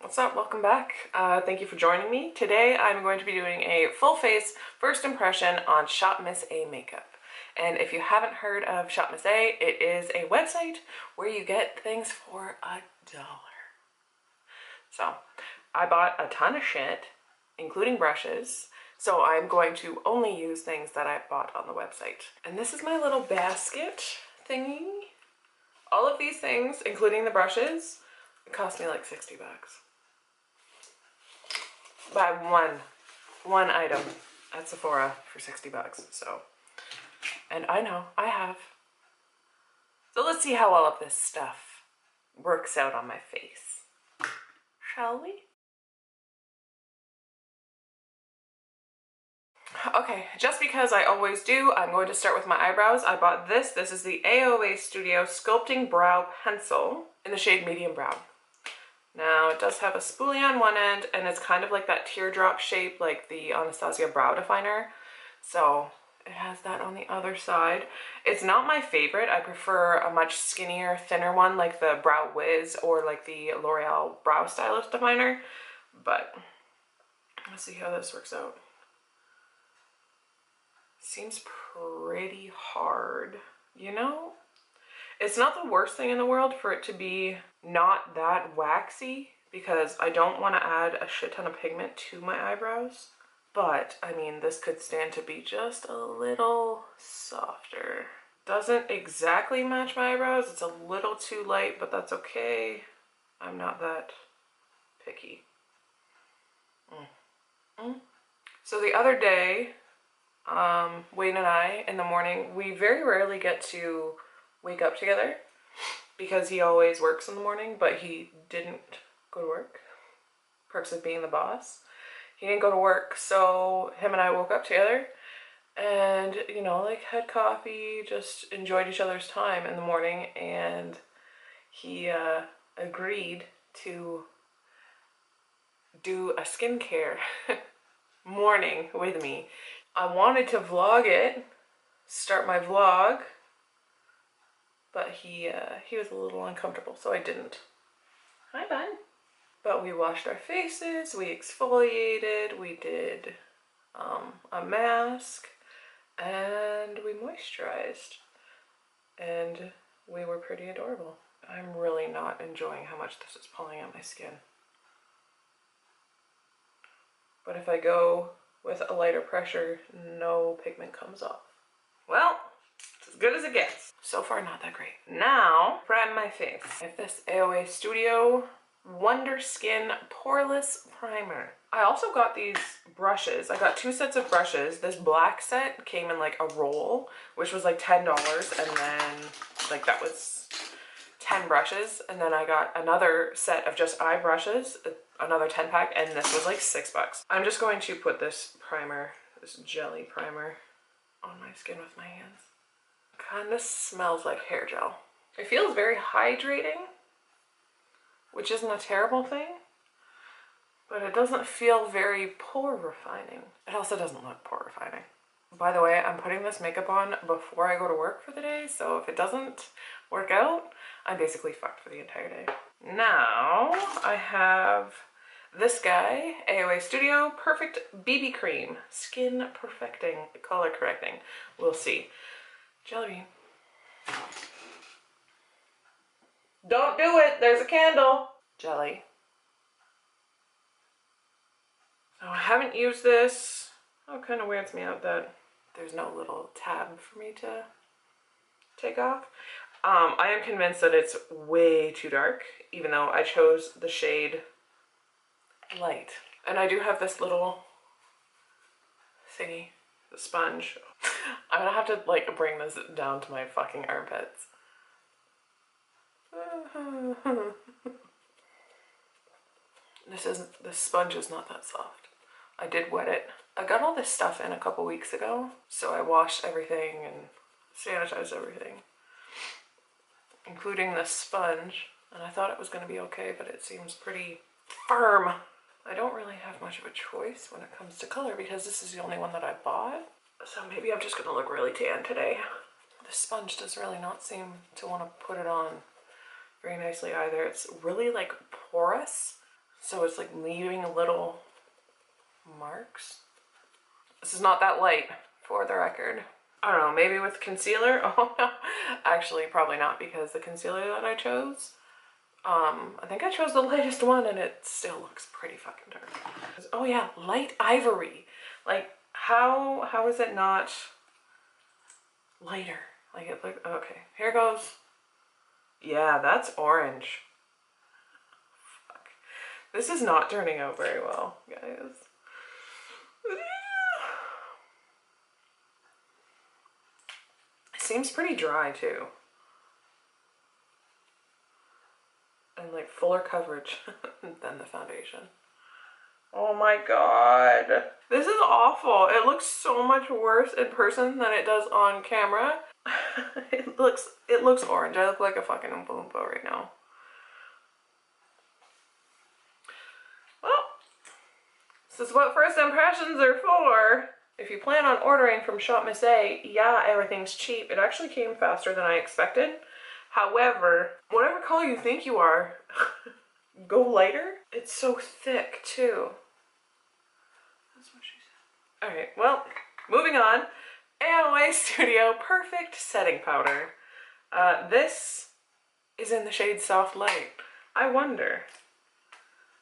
What's up? Welcome back. Thank you for joining me. Today I'm going to be doing a full face first impression on Shop Miss A makeup. And if you haven't heard of Shop Miss A, it is a website where you get things for $1. So I bought a ton of shit, including brushes. So I'm going to only use things that I bought on the website. And this is my little basket thingy. All of these things, including the brushes, it cost me like 60 bucks. Buy one item at Sephora for 60 bucks. So, and I know I have. So let's see how all of this stuff works out on my face. Shall we? Okay, just because I always do, I'm going to start with my eyebrows. I bought this. This is the AOA Studio Sculpting Brow Pencil in the shade Medium Brown. Now it does have a spoolie on one end and it's kind of like that teardrop shape like the Anastasia Brow Definer. So it has that on the other side. It's not my favorite. I prefer a much skinnier, thinner one like the Brow Wiz or like the L'Oreal Brow Stylist Definer. But let's see how this works out. Seems pretty hard, you know? It's not the worst thing in the world for it to be not that waxy because I don't want to add a shit ton of pigment to my eyebrows. But, I mean, this could stand to be just a little softer. Doesn't exactly match my eyebrows. It's a little too light, but that's okay. I'm not that picky. So the other day, Wayne and I, in the morning, we very rarely get to wake up together because he always works in the morning, but he didn't go to work. Perks of being the boss. He didn't go to work, so him and I woke up together and, you know, like had coffee, just enjoyed each other's time in the morning, and he agreed to do a skincare morning with me. I wanted to vlog it, start my vlog, but he was a little uncomfortable, so I didn't. Hi, bud. But we washed our faces, we exfoliated, we did a mask, and we moisturized. And we were pretty adorable. I'm really not enjoying how much this is pulling at my skin. But if I go with a lighter pressure, no pigment comes off. Well, it's as good as it gets. So far, not that great. Now, prime my face with this AOA Studio Wonder Skin Poreless Primer. I also got these brushes. I got two sets of brushes. This black set came in like a roll, which was like $10, and then like that was 10 brushes. And then I got another set of just eye brushes, another 10 pack, and this was like $6. I'm just going to put this primer, this jelly primer, on my skin with my hands. Kind of smells like hair gel. It feels very hydrating, which isn't a terrible thing, but it doesn't feel very pore refining. It also doesn't look pore refining. By the way, I'm putting this makeup on before I go to work for the day, so if it doesn't work out, I'm basically fucked for the entire day. Now, I have this guy, AOA Studio Perfect BB Cream. Skin perfecting, color correcting. We'll see. Jelly bean. Don't do it! There's a candle! Jelly. So I haven't used this. Oh, it kind of weirds me out that there's no little tab for me to take off. I am convinced that it's way too dark, even though I chose the shade light. And I do have this little thingy, the sponge. I'm gonna have to like bring this down to my fucking armpits. This sponge is not that soft. I did wet it. I got all this stuff in a couple weeks ago, so I washed everything and sanitized everything, including this sponge, and I thought it was going to be okay, but it seems pretty firm. I don't really have much of a choice when it comes to color because this is the only one that I bought, so maybe I'm just going to look really tan today. The sponge does really not seem to want to put it on very nicely either. It's really like porous, So it's like leaving little marks. This is not that light, for the record. I don't know, maybe with concealer? Oh no, actually probably not, because the concealer that I chose, I think I chose the lightest one and it still looks pretty fucking dark. Oh yeah, light ivory. Like, how is it not lighter? Like it look, okay, here goes. Yeah, that's orange. Fuck. This is not turning out very well, guys. It seems pretty dry too. And like fuller coverage than the foundation. Oh my god. This is awful. It looks so much worse in person than it does on camera. It looks orange. I look like a fucking Oompa Loompa right now. Well, this is what first impressions are for. If you plan on ordering from Shop Miss A, yeah, everything's cheap. It actually came faster than I expected. However, whatever color you think you are, go lighter. It's so thick too. That's what she said. Alright, well, moving on. AOA Studio Perfect Setting Powder. This is in the shade Soft Light. I wonder.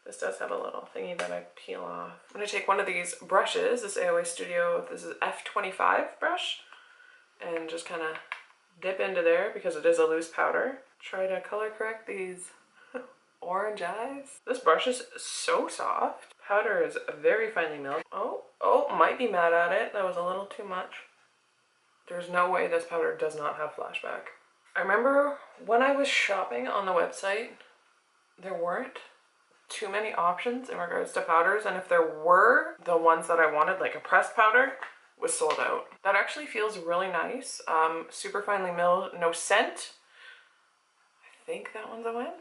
This does have a little thingy that I peel off. I'm going to take one of these brushes, this AOA Studio, this is F25 brush, and just kind of dip into there because it is a loose powder. Try to color correct these orange eyes. This brush is so soft. Powder is very finely milled. Oh, might be mad at it. That was a little too much. There's no way this powder does not have flashback. I remember when I was shopping on the website, there weren't too many options in regards to powders, and if there were, the ones that I wanted, like a pressed powder, was sold out. That actually feels really nice. Super finely milled, no scent. I think that one's a win.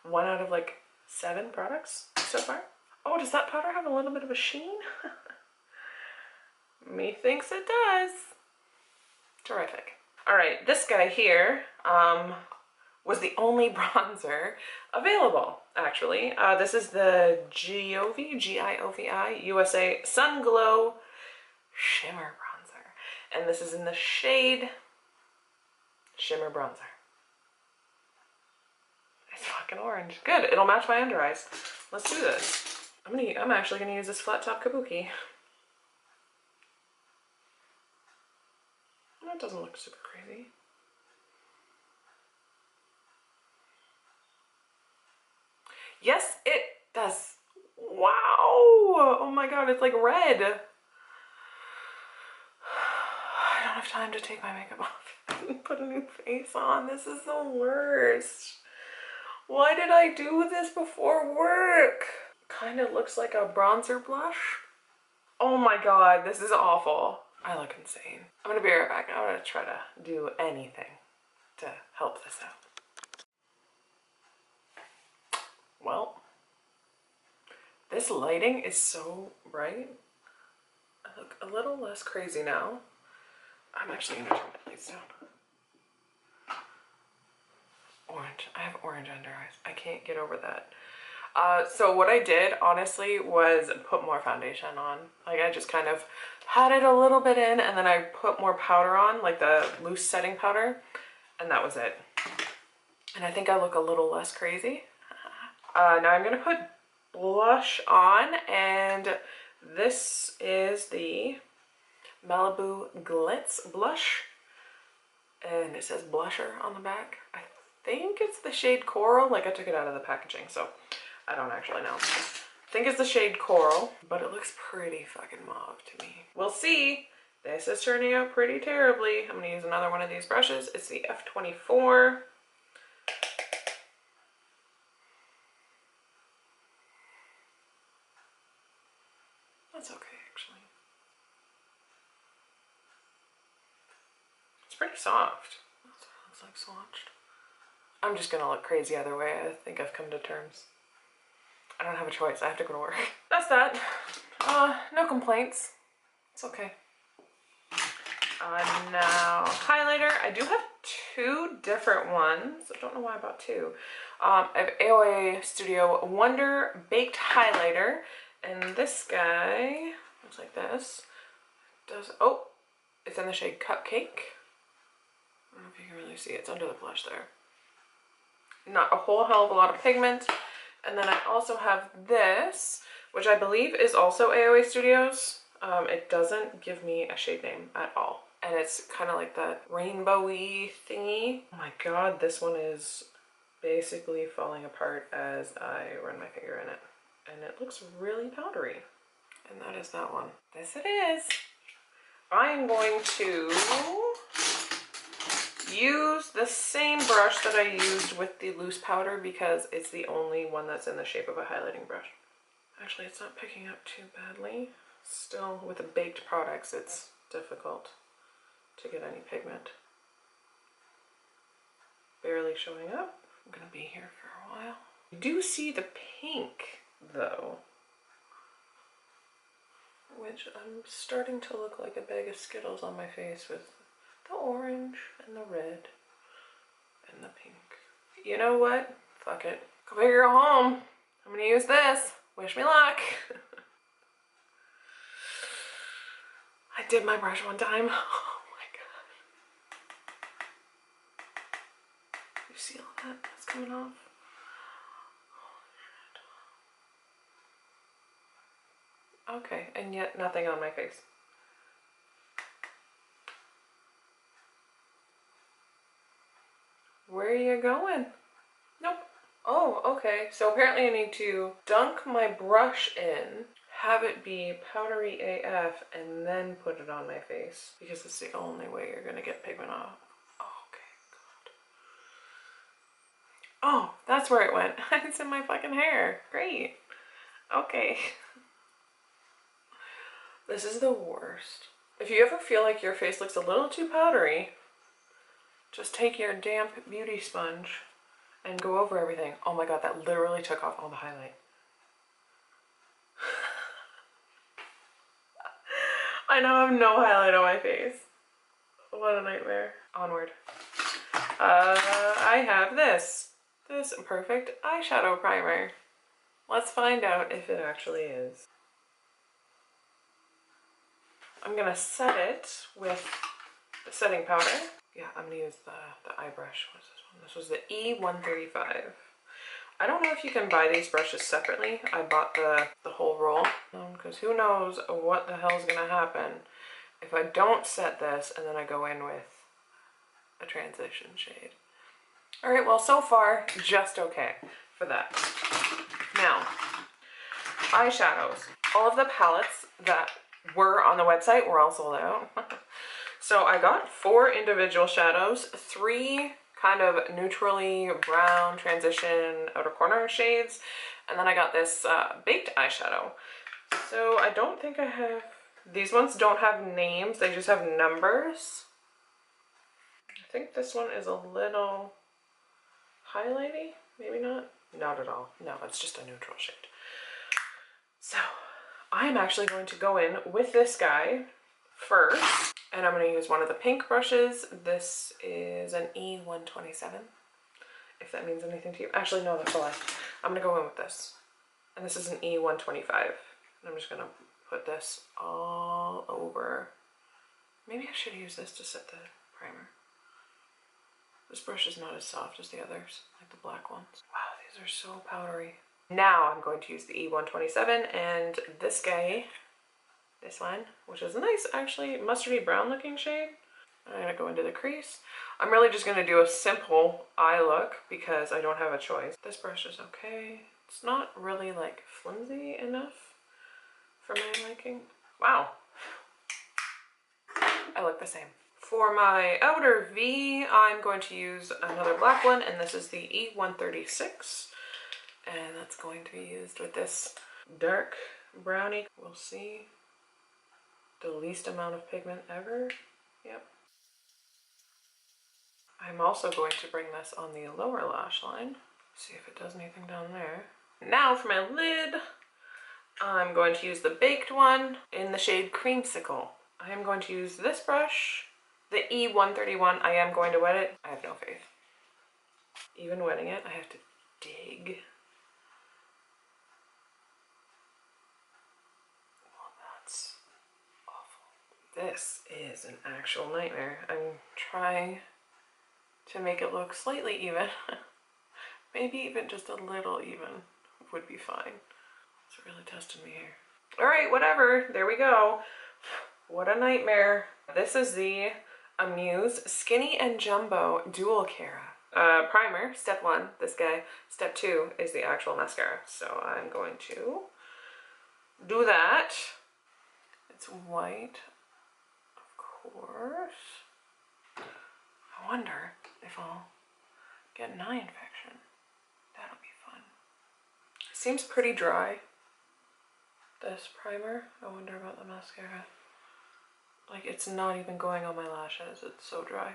1 out of like 7 products so far. Oh, does that powder have a little bit of a sheen? Methinks it does. Terrific. All right, this guy here was the only bronzer available, actually. This is the Giovi, G-I-O-V-I, USA Sun Glow Shimmer Bronzer. And this is in the shade Shimmer Bronzer. It's fucking orange. Good, it'll match my under eyes. Let's do this. I'm actually gonna use this flat top kabuki. That doesn't look super crazy. Yes, it does. Wow! Oh my god, it's like red. I don't have time to take my makeup off and put a new face on. This is the worst. Why did I do this before work? Kind of looks like a bronzer blush. Oh my god, this is awful. I look insane. I'm gonna be right back. I'm gonna try to do anything to help this out. Well, this lighting is so bright. I look a little less crazy now. I'm actually gonna turn my lights down. Orange. I have orange under eyes. I can't get over that. So what I did, honestly, was put more foundation on. Like, I just kind of had it a little bit in, and then I put more powder on, like the loose setting powder, and that was it. And I think I look a little less crazy. Now I'm going to put blush on, and this is the Malibu Glitz blush, and it says blusher on the back. I think it's the shade Coral. Like, I took it out of the packaging, so I don't actually know. I think it's the shade Coral, but it looks pretty fucking mauve to me. We'll see. This is turning out pretty terribly. I'm going to use another one of these brushes. It's the F24. That's okay, actually. It's pretty soft. That's what it looks like swatched. I'm just gonna look crazy either way. I think I've come to terms. I don't have a choice. I have to go to work. That's that. No complaints. It's okay. Now, highlighter. I do have 2 different ones. I don't know why I bought 2. I have AOA Studio Wonder Baked Highlighter, and this guy looks like this. Oh, it's in the shade Cupcake. I don't know if you can really see it. It's under the blush there. Not a whole hell of a lot of pigment. And then I also have this, which I believe is also AOA Studios. It doesn't give me a shade name at all. And it's kind of like that rainbowy thingy. Oh my god, this one is basically falling apart as I run my finger in it. And it looks really powdery. And that is that one. This it is. I'm going to use the same brush that I used with the loose powder because it's the only one that's in the shape of a highlighting brush. Actually, it's not picking up too badly. Still, with the baked products, it's difficult to get any pigment. Barely showing up. I'm gonna be here for a while. You do see the pink though, which I'm starting to look like a bag of Skittles on my face with the orange and the red and the pink. You know what? Fuck it. Go big or go home. I'm gonna use this. Wish me luck. I did my brush one time. Oh my god. You see all that that's coming off? Oh, shit. Okay, and yet nothing on my face. Where are you going? Nope. Oh, okay. So apparently I need to dunk my brush in, have it be powdery AF, and then put it on my face because it's the only way you're gonna get pigment off. Okay, good. Oh, that's where it went. It's in my fucking hair. Great. Okay. This is the worst. If you ever feel like your face looks a little too powdery, just take your damp beauty sponge and go over everything. Oh my god, that literally took off all the highlight. I now have no highlight on my face. What a nightmare. Onward. I have this perfect eyeshadow primer. Let's find out if it actually is. I'm gonna set it with the setting powder. Yeah, I'm gonna use the eye brush. What's this one? This was the E135. I don't know if you can buy these brushes separately. I bought the whole roll because who knows what the hell's gonna happen if I don't set this and then I go in with a transition shade. All right, well, so far, just okay for that. Now, eyeshadows. All of the palettes that were on the website were all sold out. So I got 4 individual shadows, 3 kind of neutrally brown transition outer corner shades, and then I got this baked eyeshadow. So I don't think I have, these ones don't have names, they just have numbers. I think this one is a little highlighty, maybe not? Not at all. No, it's just a neutral shade. So I'm actually going to go in with this guy first, and I'm going to use one of the pink brushes. This is an E127, if that means anything to you. Actually, no, that's a lie. I'm going to go in with this, and this is an E125. And I'm just going to put this all over. Maybe I should use this to set the primer. This brush is not as soft as the others, like the black ones. Wow, these are so powdery. Now I'm going to use the E127 and this guy, this one, which is a nice, actually, mustardy brown looking shade. I'm gonna go into the crease. I'm really just gonna do a simple eye look because I don't have a choice. This brush is okay. It's not really like flimsy enough for my liking. Wow. I look the same. For my outer V, I'm going to use another black one, and this is the E136. And that's going to be used with this dark brownie. We'll see. The least amount of pigment ever. Yep. I'm also going to bring this on the lower lash line. See if it does anything down there. Now for my lid, I'm going to use the baked one in the shade Creamsicle. I am going to use this brush, the E131. I am going to wet it. I have no faith. Even wetting it, I have to dig. Well, that's awful. This is an actual nightmare. I'm trying to make it look slightly even. Maybe even just a little even would be fine. It's really testing me here. All right, whatever, there we go. What a nightmare. This is the Amuse Skinny and Jumbo Dual Cara. Primer, step 1, this guy. Step 2 is the actual mascara. So I'm going to do that. It's white, of course. I wonder if I'll get an eye infection. That'll be fun. It seems pretty dry, this primer. I wonder about the mascara. Like, it's not even going on my lashes. It's so dry.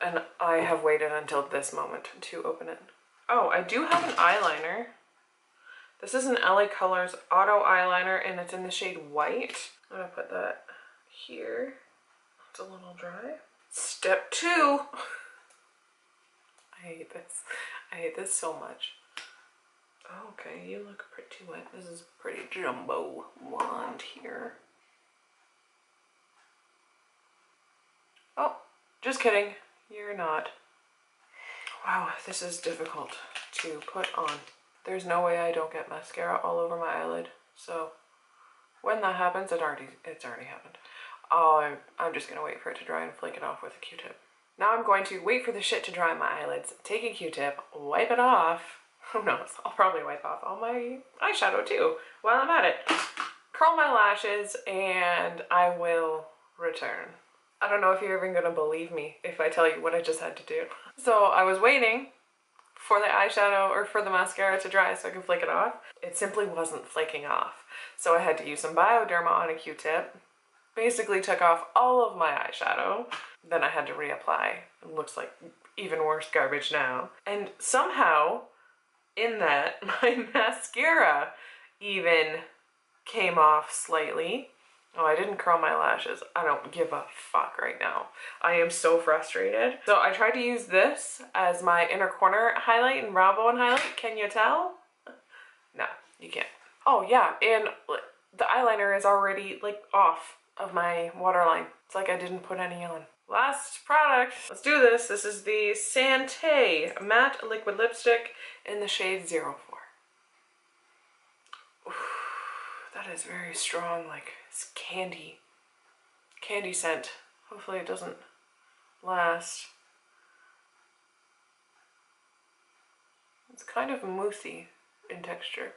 And I have waited until this moment to open it. Oh, I do have an eyeliner. This is an LA Colors Auto Eyeliner, and it's in the shade White. I'm gonna put that here. It's a little dry. Step 2. I hate this. I hate this so much. Okay, you look pretty wet. This is pretty jumbo blonde here. Oh, just kidding. You're not. Wow, this is difficult to put on. There's no way I don't get mascara all over my eyelid. So when that happens, it's already happened. Oh, I'm just gonna wait for it to dry and flake it off with a Q-tip. Now I'm going to wait for the shit to dry on my eyelids, take a Q-tip, wipe it off. Who knows? I'll probably wipe off all my eyeshadow too while I'm at it. Curl my lashes and I will return. I don't know if you're even gonna believe me if I tell you what I just had to do. So I was waiting for the eyeshadow or for the mascara to dry so I can flake it off. It simply wasn't flaking off. So I had to use some Bioderma on a Q-tip. Basically took off all of my eyeshadow. Then I had to reapply. It looks like even worse garbage now. And somehow in that my mascara even came off slightly. Oh, I didn't curl my lashes. I don't give a fuck right now. I am so frustrated. So I tried to use this as my inner corner highlight and brow bone highlight. Can you tell? No, you can't. Oh yeah, and the eyeliner is already like off of my waterline. It's like I didn't put any on. Last product. Let's do this. This is the Santé Matte Liquid Lipstick in the shade 04. Oof, that is very strong, like it's candy scent. Hopefully it doesn't last. It's kind of moussey in texture.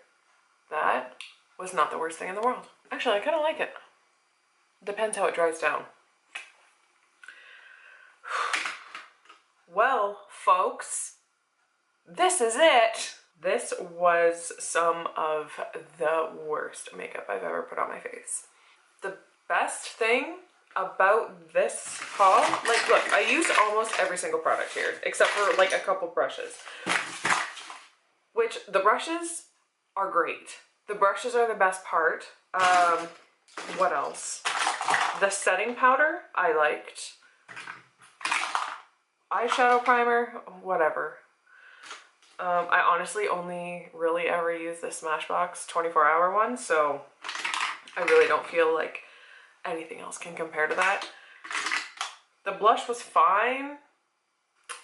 That was not the worst thing in the world. Actually, I kind of like it. Depends how it dries down. Well, folks, this is it. This was some of the worst makeup I've ever put on my face. The best thing about this haul, like look, I used almost every single product here, except for like a couple brushes. Which, the brushes are great. The brushes are the best part. What else? The setting powder, I liked. Eyeshadow primer, whatever. I honestly only really ever use the Smashbox 24-hour one, so I really don't feel like anything else can compare to that. The blush was fine.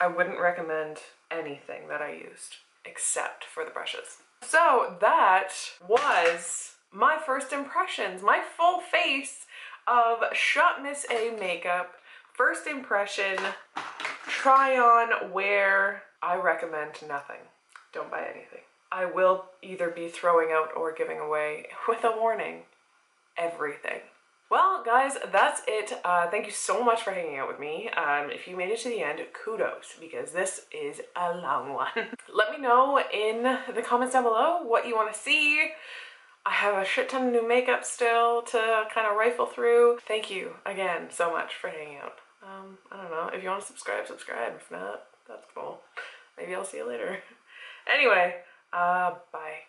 I wouldn't recommend anything that I used except for the brushes. So that was my first impressions, my full face of Shop Miss A makeup. First impression, try on, wear. I recommend nothing. Don't buy anything. I will either be throwing out or giving away, with a warning, everything. Well, guys, that's it. Thank you so much for hanging out with me. If you made it to the end, kudos, because this is a long one. Let me know in the comments down below what you want to see. I have a shit ton of new makeup still to kind of rifle through. Thank you again so much for hanging out. I don't know, if you want to subscribe, subscribe. If not, that's cool. Maybe I'll see you later. Anyway, bye.